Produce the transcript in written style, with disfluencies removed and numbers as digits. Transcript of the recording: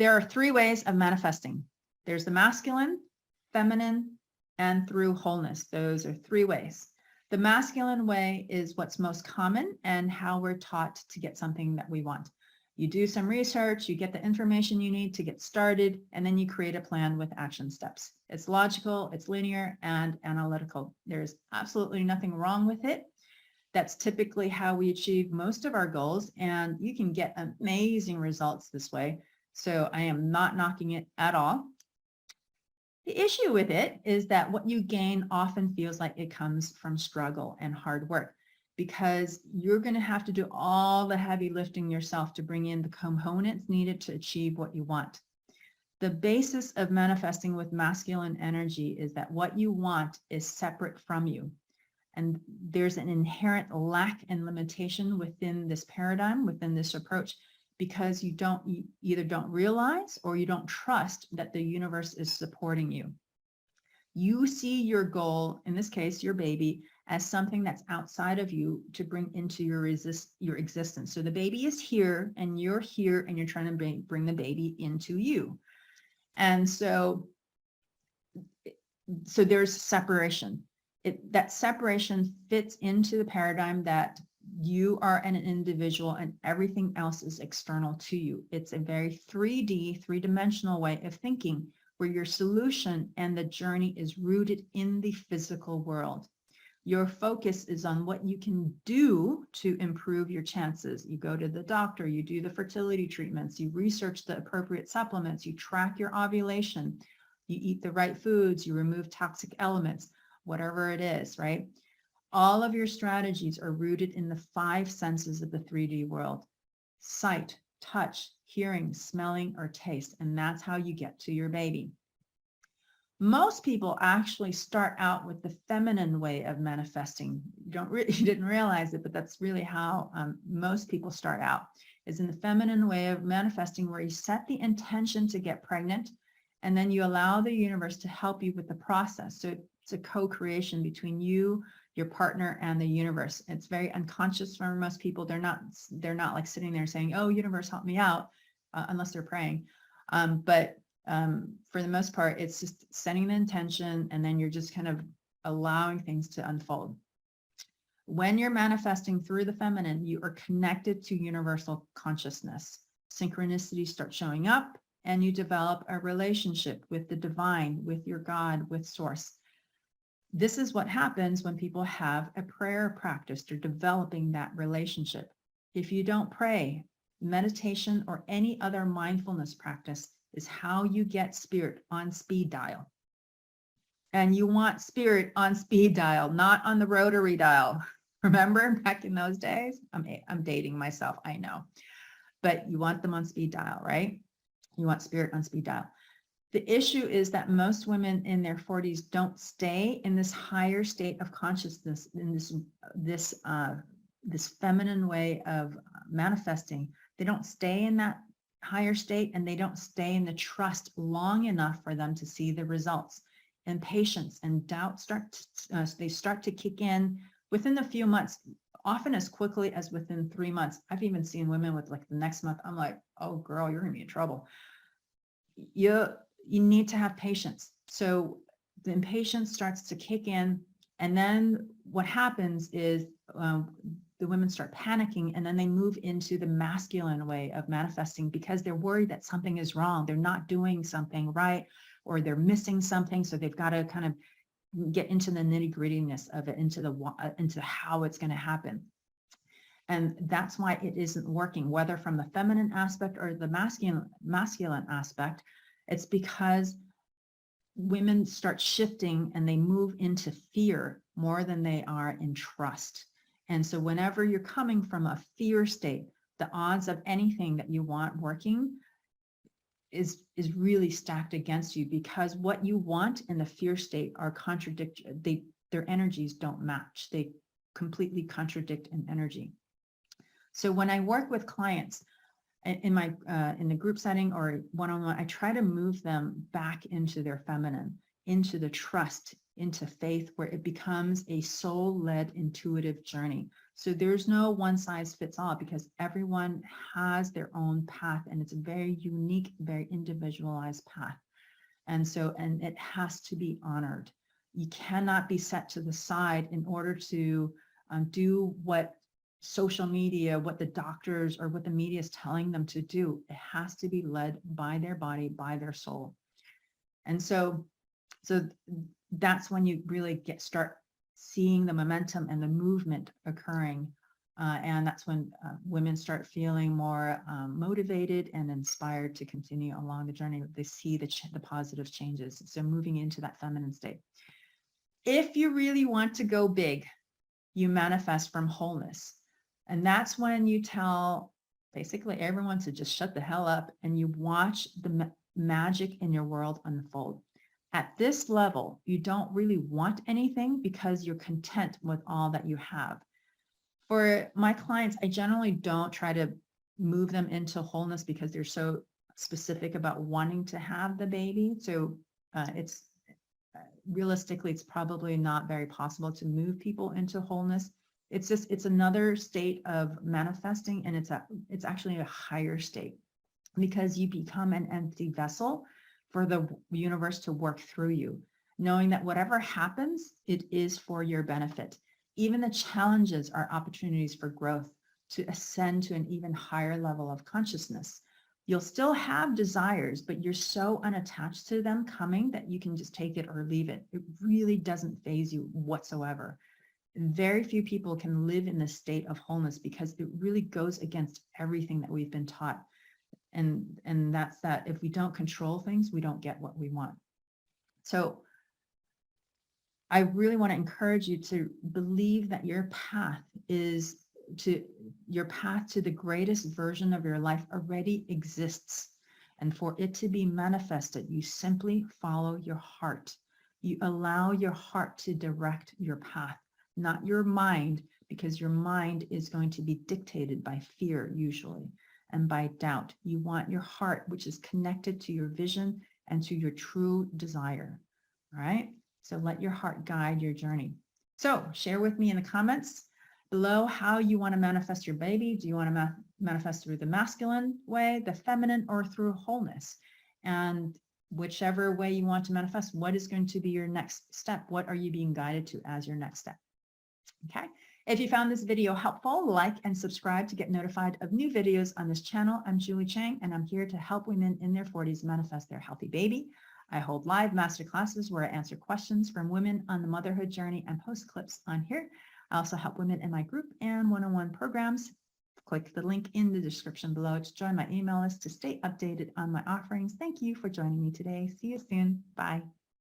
There are three ways of manifesting. There's the masculine, feminine, and through wholeness. Those are three ways. The masculine way is what's most common and how we're taught to get something that we want. You do some research, you get the information you need to get started, and then you create a plan with action steps. It's logical, it's linear, and analytical. There's absolutely nothing wrong with it. That's typically how we achieve most of our goals, and you can get amazing results this way. So I am not knocking it at all. The issue with it is that what you gain often feels like it comes from struggle and hard work, because you're going to have to do all the heavy lifting yourself to bring in the components needed to achieve what you want. The basis of manifesting with masculine energy is that what you want is separate from you. And there's an inherent lack and limitation within this paradigm, within this approach, because you either don't realize or you don't trust that the universe is supporting you. You see your goal, in this case, your baby, as something that's outside of you to bring into your existence. So the baby is here and you're trying to bring the baby into you. And so there's separation. That separation fits into the paradigm that you are an individual and everything else is external to you. It's a very 3D, three-dimensional way of thinking where your solution and the journey is rooted in the physical world. Your focus is on what you can do to improve your chances. You go to the doctor, you do the fertility treatments, you research the appropriate supplements, you track your ovulation, you eat the right foods, you remove toxic elements, whatever it is, right? All of your strategies are rooted in the 5 senses of the 3D world: sight, touch, hearing, smelling, or taste. And that's how you get to your baby. Most people actually start out with the feminine way of manifesting. You didn't realize it, but that's really how most people start out, is in the feminine way of manifesting, where you set the intention to get pregnant, and then you allow the universe to help you with the process. So it's a co-creation between you, your partner, and the universe. It's very unconscious for most people. They're not like sitting there saying, "Oh, universe, help me out," unless they're praying. But for the most part, it's just setting the intention, and then you're just kind of allowing things to unfold. When you're manifesting through the feminine, you are connected to universal consciousness. Synchronicities start showing up, and you develop a relationship with the divine, with your God, with source. This is what happens when people have a prayer practice. They're developing that relationship. If you don't pray, meditation or any other mindfulness practice is how you get spirit on speed dial. And you want spirit on speed dial, not on the rotary dial. Remember back in those days? I'm dating myself, I know. But you want them on speed dial, right? You want spirit on speed dial. The issue is that most women in their 40s don't stay in this higher state of consciousness, in this feminine way of manifesting. They don't stay in that higher state, and they don't stay in the trust long enough for them to see the results. And patience and doubt start to kick in within a few months, often as quickly as within 3 months. I've even seen women with like the next month, I'm like, "Oh girl, you're gonna be in trouble." You need to have patience. So the impatience starts to kick in, and then what happens is the women start panicking, and then they move into the masculine way of manifesting because they're worried that something is wrong. They're not doing something right, or they're missing something. So they've got to kind of get into the nitty-grittiness of it, into how it's going to happen. And that's why it isn't working, whether from the feminine aspect or the masculine aspect. It's because women start shifting and they move into fear more than they are in trust. And so whenever you're coming from a fear state, the odds of anything that you want working is really stacked against you, because what you want in the fear state are contradictory. Their energies don't match. They completely contradict in energy. So when I work with clients in the group setting or one-on-one, I try to move them back into their feminine, into the trust, into faith, where it becomes a soul-led intuitive journey. So there's no one size fits all, because everyone has their own path, and it's a very unique, very individualized path. And so, and it has to be honored. You cannot be set to the side in order to do what social media, what the doctors or what the media is telling them to do. It has to be led by their body, by their soul. And so that's when you really start seeing the momentum and the movement occurring. And that's when women start feeling more motivated and inspired to continue along the journey. They see the positive changes. So moving into that feminine state. If you really want to go big, you manifest from wholeness. And that's when you tell basically everyone to just shut the hell up, and you watch the magic in your world unfold. At this level, you don't really want anything because you're content with all that you have. For my clients, I generally don't try to move them into wholeness because they're so specific about wanting to have the baby. So realistically, it's probably not very possible to move people into wholeness. It's another state of manifesting, and it's actually a higher state, because you become an empty vessel for the universe to work through you, knowing that whatever happens, it is for your benefit. Even the challenges are opportunities for growth, to ascend to an even higher level of consciousness. You'll still have desires, but you're so unattached to them coming that you can just take it or leave it. It really doesn't faze you whatsoever. Very few people can live in this state of wholeness because it really goes against everything that we've been taught. And that's that if we don't control things, we don't get what we want. So I really want to encourage you to believe that your path to the greatest version of your life already exists. And for it to be manifested, you simply follow your heart. You allow your heart to direct your path, not your mind, because your mind is going to be dictated by fear usually, and by doubt. You want your heart, which is connected to your vision and to your true desire. All right. So let your heart guide your journey. So share with me in the comments below how you want to manifest your baby. Do you want to manifest through the masculine way, the feminine, or through wholeness? And whichever way you want to manifest, what is going to be your next step? What are you being guided to as your next step? Okay. If you found this video helpful, like and subscribe to get notified of new videos on this channel. I'm Julie Chang, and I'm here to help women in their 40s manifest their healthy baby. I hold live masterclasses where I answer questions from women on the motherhood journey and post clips on here. I also help women in my group and one-on-one programs. Click the link in the description below to join my email list to stay updated on my offerings. Thank you for joining me today. See you soon. Bye.